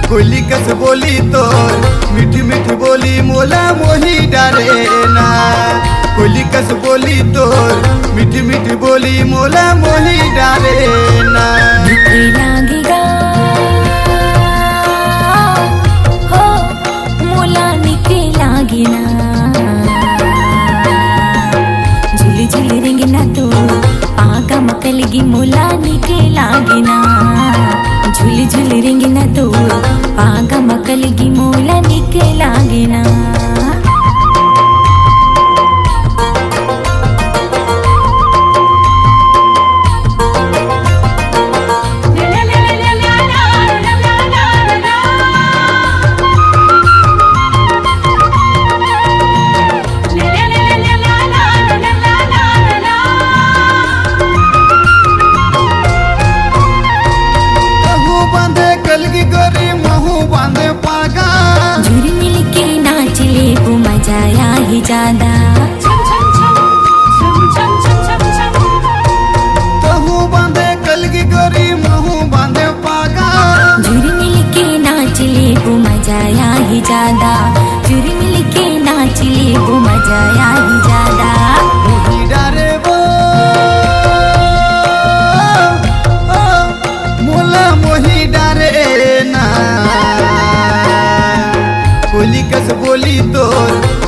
कोयली कस बोली तो मीठी मीठी बोली मोला मोही डारे ना। कोयली कस बोली तो मीठी मीठी बोली मोला मोही डारे ना। लागेगा हो मोला निके लागे ना। झुली झुली रेंगना तो आगा मकलगी मोला निके लागे ना। झुली झुली रेंगना तो आगा मकलगी मोला निके लागे ना। झुरी मिल के नाचले को मजा आए ज्यादा। बांधे कलगी गोरी महू बांधे पागा। झुरी मिल के नाचले को मजा आए ज्यादा। झुरी मिल के नाचले को मजा आए ज्यादा। डारे वो मोला मोही डारे ना। कोयली कस बोली तो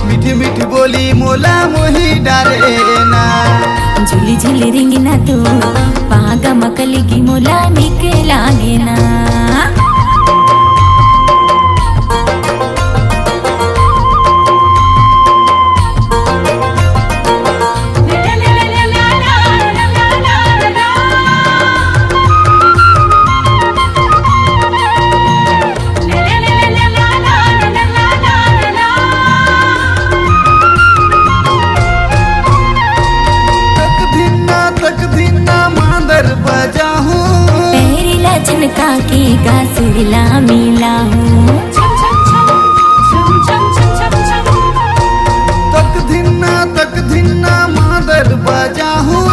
मीठी मीठी बोली मोला मोही डारे ना। झुली झुली रेंगना तो पागा मकलगी मोला निके लागे ना। झनका के गासुरला मिला हूँ। तक धिन्ना मादर बजा हूँ।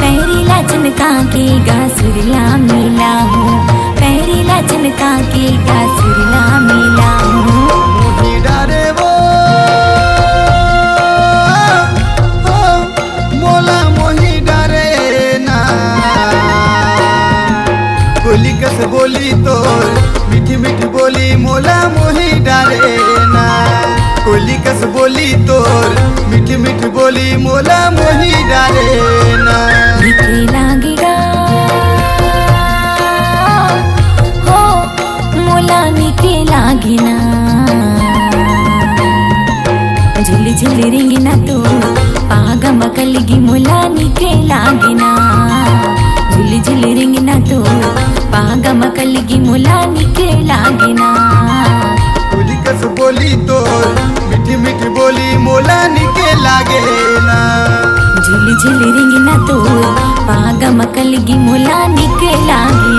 पैरीला झनका के गासुरला मिला हूँ। पैरीला झनका के गासुरला मिला हूँ। मोही डारे वो मोला मोही डारे ना। कोयली कस बोली तो मीठी मीठी बोली मोला मोही डारे ना। कोयली कस बोली तो मीठी मीठी बोली मोला मोही डारे ना। निके लागेगा हो मोला निके लागे ना। झुली झुली रेंगना तो पागा मकलगी मोला निके लागे ना। झुली झुली रेंगना तो पागा मकलगी मोला निके लागे ना। कोयली कस बोली तो मीठी मीठी बोली मोला निके लागे ना। झुली झुली रेंगना तो पागा मकलगी मोला निके लागे।